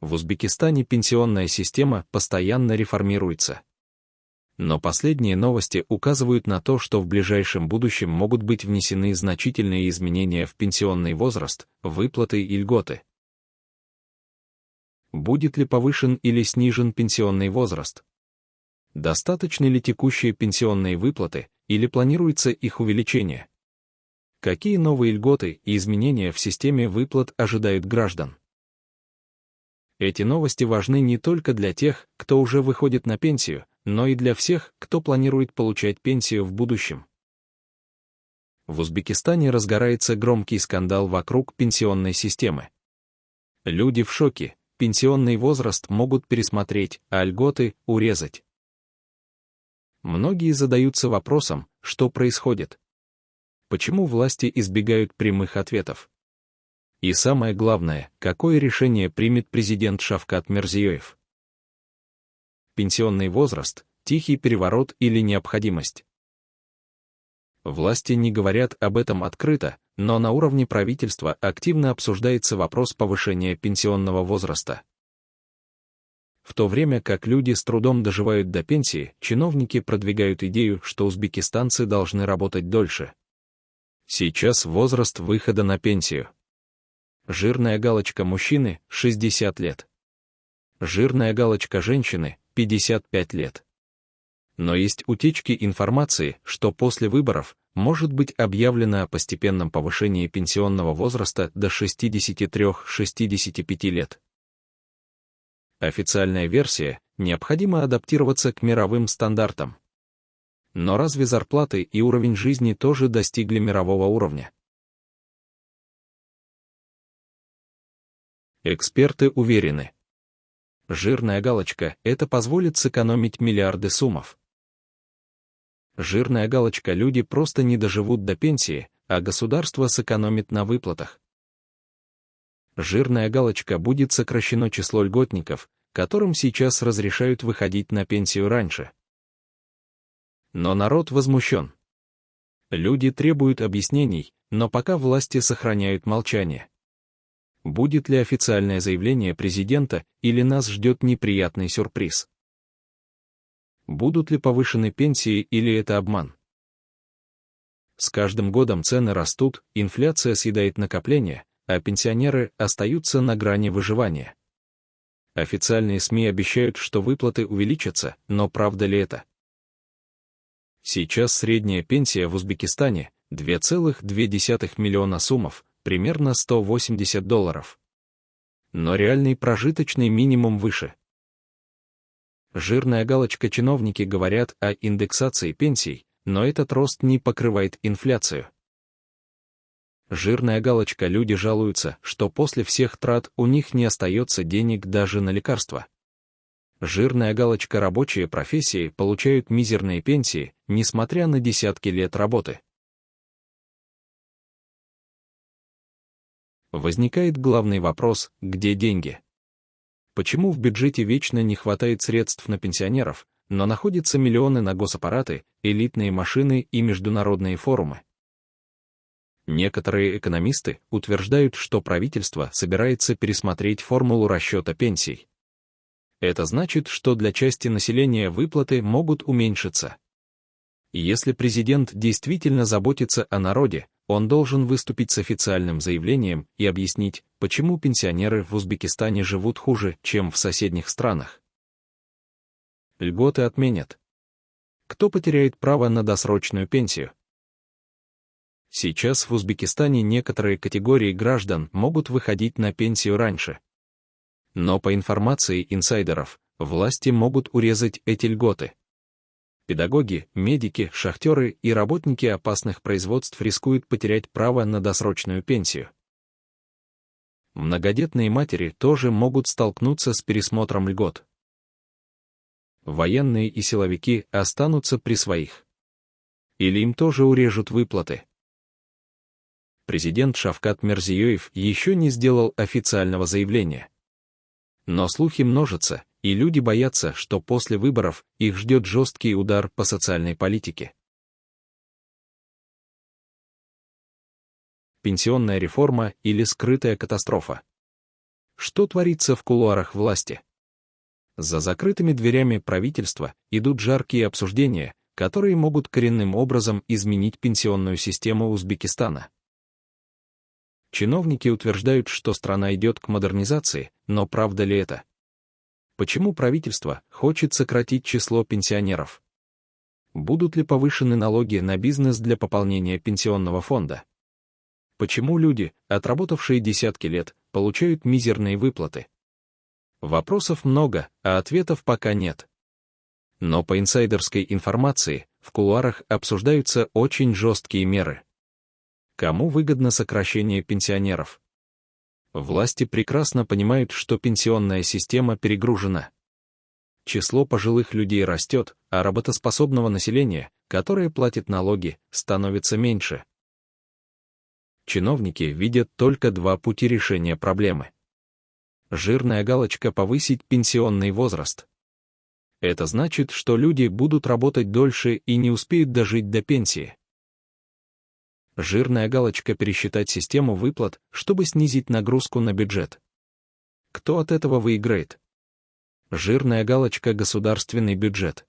В Узбекистане пенсионная система постоянно реформируется. Но последние новости указывают на то, что в ближайшем будущем могут быть внесены значительные изменения в пенсионный возраст, выплаты и льготы. Будет ли повышен или снижен пенсионный возраст? Достаточны ли текущие пенсионные выплаты, или планируется их увеличение? Какие новые льготы и изменения в системе выплат ожидают граждан? Эти новости важны не только для тех, кто уже выходит на пенсию, но и для всех, кто планирует получать пенсию в будущем. В Узбекистане разгорается громкий скандал вокруг пенсионной системы. Люди в шоке, пенсионный возраст могут пересмотреть, а льготы урезать. Многие задаются вопросом, что происходит. Почему власти избегают прямых ответов? И самое главное, какое решение примет президент Шавкат Мирзиёев? Пенсионный возраст, тихий переворот или необходимость? Власти не говорят об этом открыто, но на уровне правительства активно обсуждается вопрос повышения пенсионного возраста. В то время как люди с трудом доживают до пенсии, чиновники продвигают идею, что узбекистанцы должны работать дольше. Сейчас возраст выхода на пенсию. Жирная галочка мужчины – 60 лет. Жирная галочка женщины – 55 лет. Но есть утечки информации, что после выборов может быть объявлено о постепенном повышении пенсионного возраста до 63-65 лет. Официальная версия – необходимо адаптироваться к мировым стандартам. Но разве зарплаты и уровень жизни тоже достигли мирового уровня? Эксперты уверены. Жирная галочка – это позволит сэкономить миллиарды сумов. Жирная галочка – люди просто не доживут до пенсии, а государство сэкономит на выплатах. Жирная галочка – будет сокращено число льготников, которым сейчас разрешают выходить на пенсию раньше. Но народ возмущен. Люди требуют объяснений, но пока власти сохраняют молчание. Будет ли официальное заявление президента, или нас ждет неприятный сюрприз? Будут ли повышены пенсии, или это обман? С каждым годом цены растут, инфляция съедает накопления, а пенсионеры остаются на грани выживания. Официальные СМИ обещают, что выплаты увеличатся, но правда ли это? Сейчас средняя пенсия в Узбекистане – 2,2 миллиона сумов, примерно $180. Но реальный прожиточный минимум выше. Жирная галочка чиновники говорят о индексации пенсий, но этот рост не покрывает инфляцию. Жирная галочка люди жалуются, что после всех трат у них не остается денег даже на лекарства. Жирная галочка рабочие профессии получают мизерные пенсии, несмотря на десятки лет работы. Возникает главный вопрос: где деньги? Почему в бюджете вечно не хватает средств на пенсионеров, но находятся миллионы на госаппараты, элитные машины и международные форумы? Некоторые экономисты утверждают, что правительство собирается пересмотреть формулу расчета пенсий. Это значит, что для части населения выплаты могут уменьшиться. Если президент действительно заботится о народе, он должен выступить с официальным заявлением и объяснить, почему пенсионеры в Узбекистане живут хуже, чем в соседних странах. Льготы отменят. Кто потеряет право на досрочную пенсию? Сейчас в Узбекистане некоторые категории граждан могут выходить на пенсию раньше. Но по информации инсайдеров, власти могут урезать эти льготы. Педагоги, медики, шахтеры и работники опасных производств рискуют потерять право на досрочную пенсию. Многодетные матери тоже могут столкнуться с пересмотром льгот. Военные и силовики останутся при своих. Или им тоже урежут выплаты. Президент Шавкат Мирзиёев еще не сделал официального заявления. Но слухи множатся, и люди боятся, что после выборов их ждет жесткий удар по социальной политике. Пенсионная реформа или скрытая катастрофа? что творится в кулуарах власти. За закрытыми дверями правительства идут жаркие обсуждения, которые могут коренным образом изменить пенсионную систему Узбекистана. Чиновники утверждают, что страна идет к модернизации, но правда ли это? Почему правительство хочет сократить число пенсионеров? Будут ли повышены налоги на бизнес для пополнения пенсионного фонда? Почему люди, отработавшие десятки лет, получают мизерные выплаты? Вопросов много, а ответов пока нет. Но по инсайдерской информации, в кулуарах обсуждаются очень жесткие меры. Кому выгодно сокращение пенсионеров? Власти прекрасно понимают, что пенсионная система перегружена. Число пожилых людей растет, а работоспособного населения, которое платит налоги, становится меньше. Чиновники видят только два пути решения проблемы. Жирная галочка «Повысить пенсионный возраст». Это значит, что люди будут работать дольше и не успеют дожить до пенсии. Жирная галочка «Пересчитать систему выплат, чтобы снизить нагрузку на бюджет». Кто от этого выиграет? Жирная галочка «Государственный бюджет».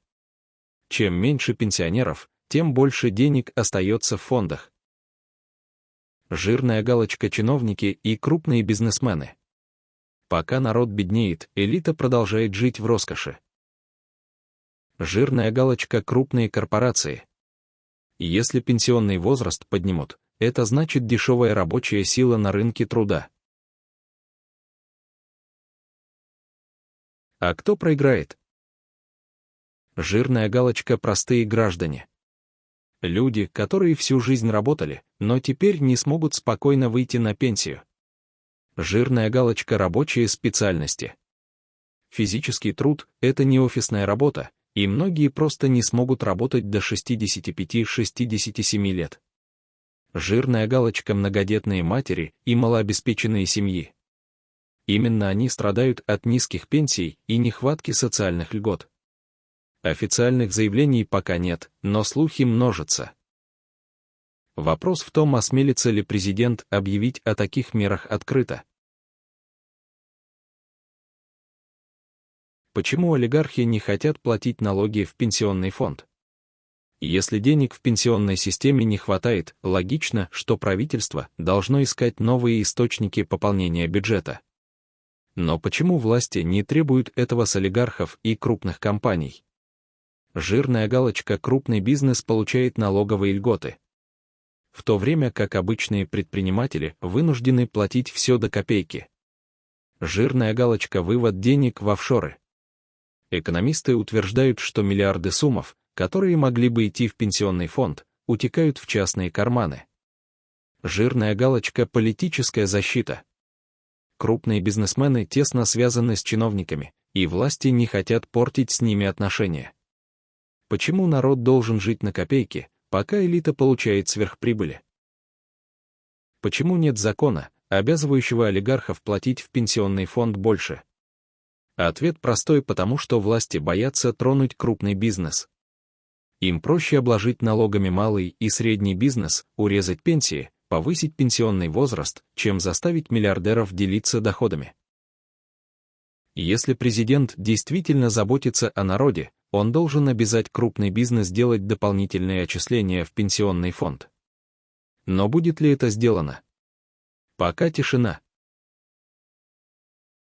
Чем меньше пенсионеров, тем больше денег остается в фондах. Жирная галочка «Чиновники и крупные бизнесмены». Пока народ беднеет, элита продолжает жить в роскоши. Жирная галочка «Крупные корпорации». Если пенсионный возраст поднимут, это значит дешевая рабочая сила на рынке труда. А кто проиграет? Жирная галочка «Простые граждане». Люди, которые всю жизнь работали, но теперь не смогут спокойно выйти на пенсию. Жирная галочка «Рабочие специальности». Физический труд — это не офисная работа, и многие просто не смогут работать до 65-67 лет. Жирная галочка «Многодетные матери и малообеспеченные семьи». Именно они страдают от низких пенсий и нехватки социальных льгот. Официальных заявлений пока нет, но слухи множатся. Вопрос в том, осмелится ли президент объявить о таких мерах открыто. Почему олигархи не хотят платить налоги в пенсионный фонд? Если денег в пенсионной системе не хватает, логично, что правительство должно искать новые источники пополнения бюджета. Но почему власти не требуют этого с олигархов и крупных компаний? Жирная галочка «Крупный бизнес» получает налоговые льготы, в то время как обычные предприниматели вынуждены платить все до копейки. Жирная галочка «Вывод денег в офшоры». Экономисты утверждают, что миллиарды сумм, которые могли бы идти в пенсионный фонд, утекают в частные карманы. Жирная галочка «Политическая защита». Крупные бизнесмены тесно связаны с чиновниками, и власти не хотят портить с ними отношения. Почему народ должен жить на копейки, пока элита получает сверхприбыли? Почему нет закона, обязывающего олигархов платить в пенсионный фонд больше? Ответ простой: потому что власти боятся тронуть крупный бизнес. Им проще обложить налогами малый и средний бизнес, урезать пенсии, повысить пенсионный возраст, чем заставить миллиардеров делиться доходами. Если президент действительно заботится о народе, он должен обязать крупный бизнес делать дополнительные отчисления в пенсионный фонд. Но будет ли это сделано? Пока тишина.